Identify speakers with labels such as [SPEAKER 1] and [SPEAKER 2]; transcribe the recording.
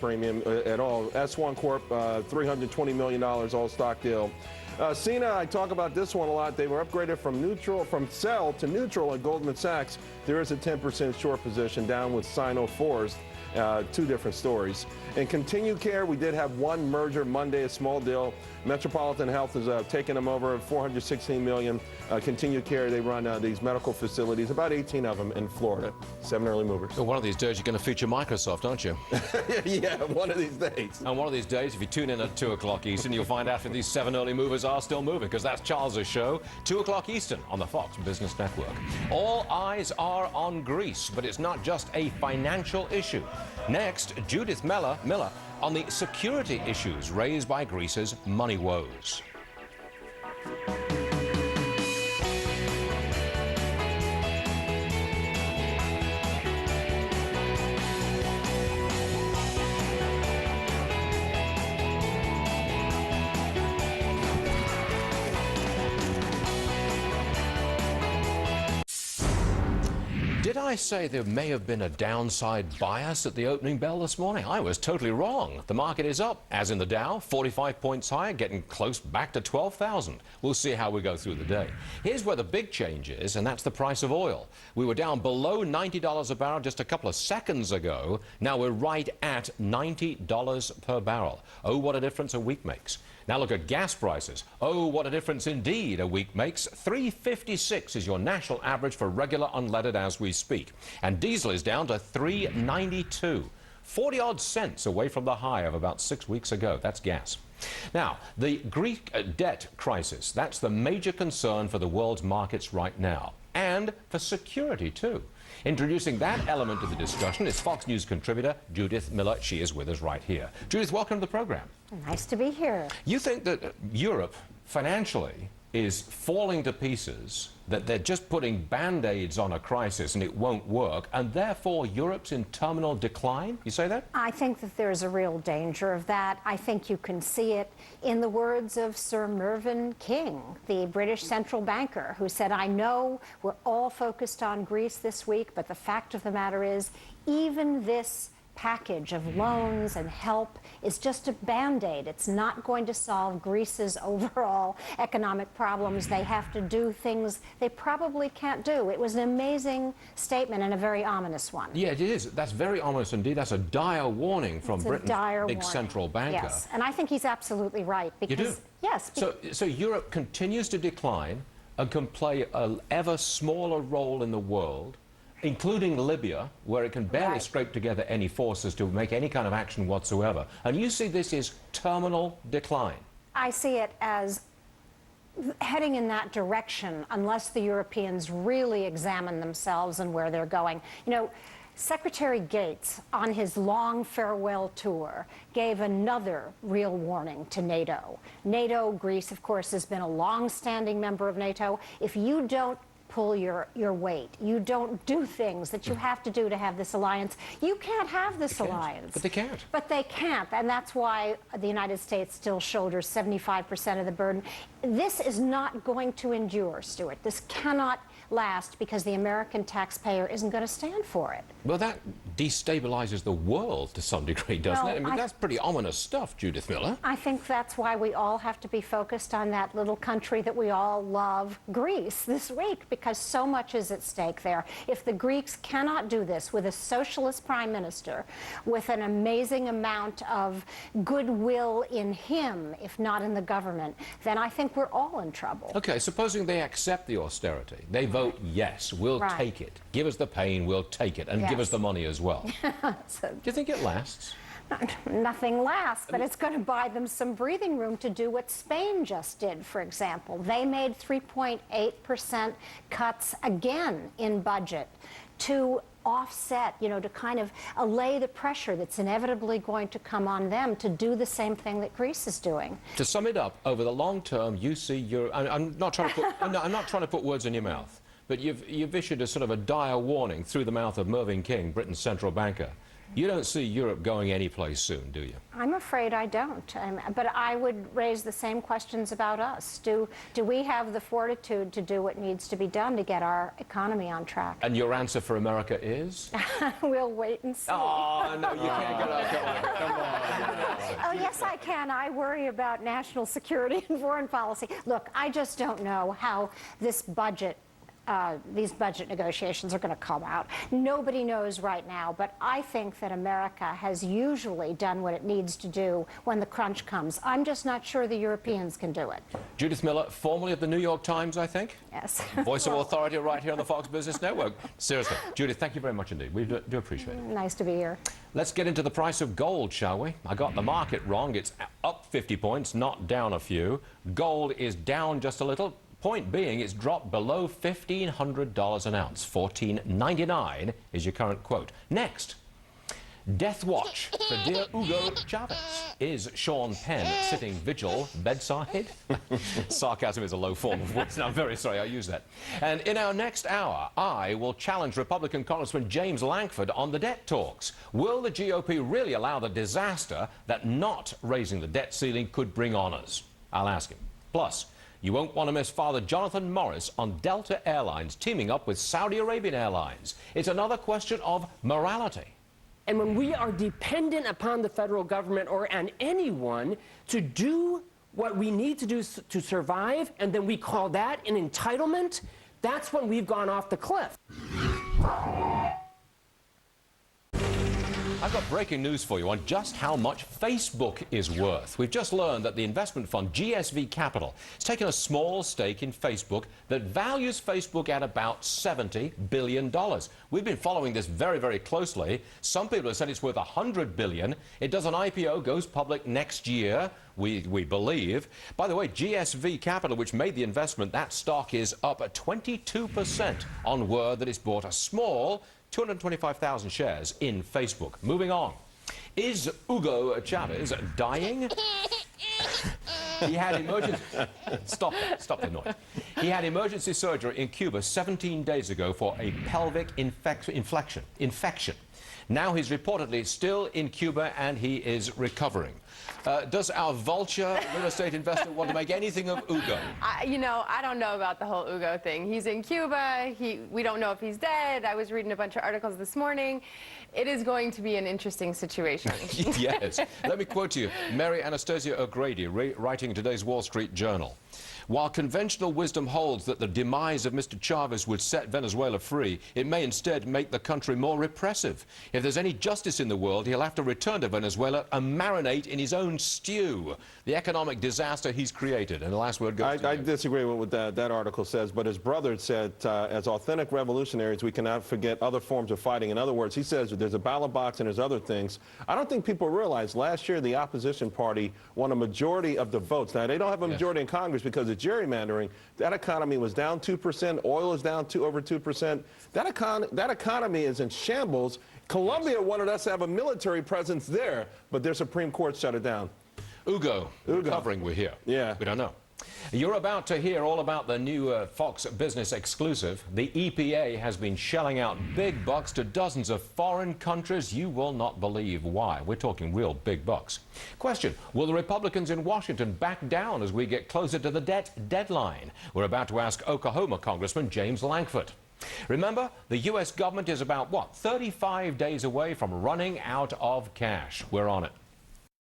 [SPEAKER 1] premium at all. S1 Corp, $320 million all stock deal. Cena, I talk about this one a lot. They were upgraded from sell to neutral at Goldman Sachs. There is a 10% short position down with Sino-Forest. Two different stories. In Continued Care, we did have one merger Monday, a small deal. Metropolitan Health is taking them over at $416 million. Continued Care, they run these medical facilities, about 18 of them in Florida. 7 early movers.
[SPEAKER 2] Well, one of these days you're going to feature Microsoft, aren't you?
[SPEAKER 1] Yeah, one of these days.
[SPEAKER 2] And one of these days, if you tune in at 2 o'clock Eastern, you'll find out if these 7 early movers are still moving, because that's Charles's show, 2 o'clock Eastern on the Fox Business Network. All eyes are on Greece, but it's not just a financial issue. Next, Judith Miller on the security issues raised by Greece's money woes. Did I say there may have been a downside bias at the opening bell this morning? I was totally wrong. The market is up, as in the Dow, 45 points higher, getting close back to 12,000. We'll see how we go through the day. Here's where the big change is, and that's the price of oil. We were down below $90 a barrel just a couple of seconds ago. Now we're right at $90 per barrel. Oh, what a difference a week makes. Now look at gas prices. Oh, what a difference indeed a week makes. $3.56 is your national average for regular unleaded as we speak. And diesel is down to $3.92. 40-odd cents away from the high of about 6 weeks ago. That's gas. Now, the Greek debt crisis, that's the major concern for the world's markets right now. And for security, too. Introducing that element of the discussion is Fox News contributor Judith Miller. She is with us right here. Judith, welcome to the program.
[SPEAKER 3] Nice to be here.
[SPEAKER 2] You think that Europe, financially, is falling to pieces, that they're just putting Band-Aids on a crisis and it won't work, and therefore Europe's in terminal decline? You say that?
[SPEAKER 3] I think that there's a real danger of that. I think you can see it in the words of Sir Mervyn King, the British central banker, who said, I know we're all focused on Greece this week, but the fact of the matter is, even this package of loans and help is just a Band-Aid. It's not going to solve Greece's overall economic problems. They have to do things they probably can't do. It was an amazing statement and a very ominous one.
[SPEAKER 2] Yeah, it is. That's very ominous indeed. That's a dire warning from Britain's big central banker.
[SPEAKER 3] Yes, and I think he's absolutely right. Because,
[SPEAKER 2] you do?
[SPEAKER 3] Yes.
[SPEAKER 2] So Europe continues to decline and can play an ever smaller role in the world, including Libya, where it can barely scrape together any forces to make any kind of action whatsoever. And you see this as terminal decline.
[SPEAKER 3] I see it as heading in that direction unless the Europeans really examine themselves and where they're going. You know, Secretary Gates, on his long farewell tour, gave another real warning to NATO. NATO, Greece, of course, has been a long-standing member of NATO. If you don't pull your weight, you don't do things that you have to do to have this alliance, you can't have this alliance.
[SPEAKER 2] But they can't.
[SPEAKER 3] But they can't, and that's why the United States still shoulders 75% of the burden. This is not going to endure, Stewart. This cannot last because the American taxpayer isn't going to stand for it.
[SPEAKER 2] Well, that destabilizes the world to some degree, doesn't it? I mean, that's pretty ominous stuff, Judith Miller.
[SPEAKER 3] I think that's why we all have to be focused on that little country that we all love, Greece, this week, because so much is at stake there. If the Greeks cannot do this with a socialist prime minister, with an amazing amount of goodwill in him, if not in the government, then I think we're all in trouble.
[SPEAKER 2] Okay, supposing they accept the austerity, they vote yes, we'll take it. Give us the pain, we'll take it, and give us the money as well.
[SPEAKER 3] So,
[SPEAKER 2] do you think it lasts?
[SPEAKER 3] Nothing lasts, but it's going to buy them some breathing room to do what Spain just did, for example. They made 3.8% cuts again in budget to offset, you know, to kind of allay the pressure that's inevitably going to come on them to do the same thing that Greece is doing.
[SPEAKER 2] To sum it up, over the long term, you see your... I'm not trying to put, I'm not trying to put words in your mouth, but you've issued a sort of a dire warning through the mouth of Mervyn King, Britain's central banker. You don't see Europe going anyplace soon, do you?
[SPEAKER 3] I'm afraid I don't. But I would raise the same questions about us. Do we have the fortitude to do what needs to be done to get our economy on track?
[SPEAKER 2] And your answer for America is?
[SPEAKER 3] We'll wait and see.
[SPEAKER 2] Oh, no, you can't get out. Come on.
[SPEAKER 3] Yes, I can. I worry about national security and foreign policy. Look, I just don't know how this budget these budget negotiations are going to come out. Nobody knows right now, but I think that America has usually done what it needs to do when the crunch comes. I'm just not sure the Europeans can do it.
[SPEAKER 2] Judith Miller, formerly of the New York Times, I think.
[SPEAKER 3] Yes.
[SPEAKER 2] Voice of authority right here on the Fox Business Network. Seriously. Judith, thank you very much indeed. We do appreciate it.
[SPEAKER 3] Nice to be here.
[SPEAKER 2] Let's get into the price of gold, shall we? I got the market wrong. It's up 50 points, not down a few. Gold is down just a little. Point being, it's dropped below $1,500 an ounce. $1,499 is your current quote. Next, death watch for dear Hugo Chavez. Is Sean Penn sitting vigil bedside? Sarcasm is a low form of words. I'm very sorry I used that. And in our next hour, I will challenge Republican Congressman James Lankford on the debt talks. Will the GOP really allow the disaster that not raising the debt ceiling could bring on us? I'll ask him. Plus, you won't want to miss Father Jonathan Morris on Delta Airlines teaming up with Saudi Arabian Airlines. It's another question of morality.
[SPEAKER 4] And when we are dependent upon the federal government and anyone to do what we need to do to survive, and then we call that an entitlement, that's when we've gone off the cliff.
[SPEAKER 2] I've got breaking news for you on just how much Facebook is worth. We've just learned that the investment fund GSV Capital has taken a small stake in Facebook that values Facebook at about $70 billion. We've been following this very, very closely. Some people have said it's worth $100 billion. It does an IPO, goes public next year, we believe. By the way, GSV Capital, which made the investment, that stock is up at 22% on word that it's bought a small 225,000 shares in Facebook. Moving on. Is Hugo Chavez dying? He had emergency... Stop the noise. He had emergency surgery in Cuba 17 days ago for a pelvic infection. Now he's reportedly still in Cuba and he is recovering. Does our vulture real estate investor want to make anything of Hugo?
[SPEAKER 5] You know, I don't know about the whole Hugo thing. He's in Cuba. We don't know if he's dead. I was reading a bunch of articles this morning. It is going to be an interesting situation.
[SPEAKER 2] Yes. Let me quote you Mary Anastasia O'Grady, writing in today's Wall Street Journal. While conventional wisdom holds that the demise of Mr. Chavez would set Venezuela free, it may instead make the country more repressive. If there's any justice in the world, he'll have to return to Venezuela and marinate in his own stew. The economic disaster he's created. And the last word goes to
[SPEAKER 1] I
[SPEAKER 2] you.
[SPEAKER 1] disagree with what that article says, but his brother said, as authentic revolutionaries, we cannot forget other forms of fighting. In other words, he says there's a ballot box and there's other things. I don't think people realize last year the opposition party won a majority of the votes. Now, they don't have a majority in Congress because it's gerrymandering. That economy was down 2%. Oil is down over 2%. That economy is in shambles. Colombia wanted us to have a military presence there, but their Supreme Court shut it down.
[SPEAKER 2] Hugo, recovering, we're here.
[SPEAKER 1] Yeah.
[SPEAKER 2] We don't know. You're about to hear all about the new Fox Business exclusive. The EPA has been shelling out big bucks to dozens of foreign countries. You will not believe why. We're talking real big bucks. Question, will the Republicans in Washington back down as we get closer to the debt deadline? We're about to ask Oklahoma Congressman James Lankford. Remember, the U.S. government is about, 35 days away from running out of cash. We're on it.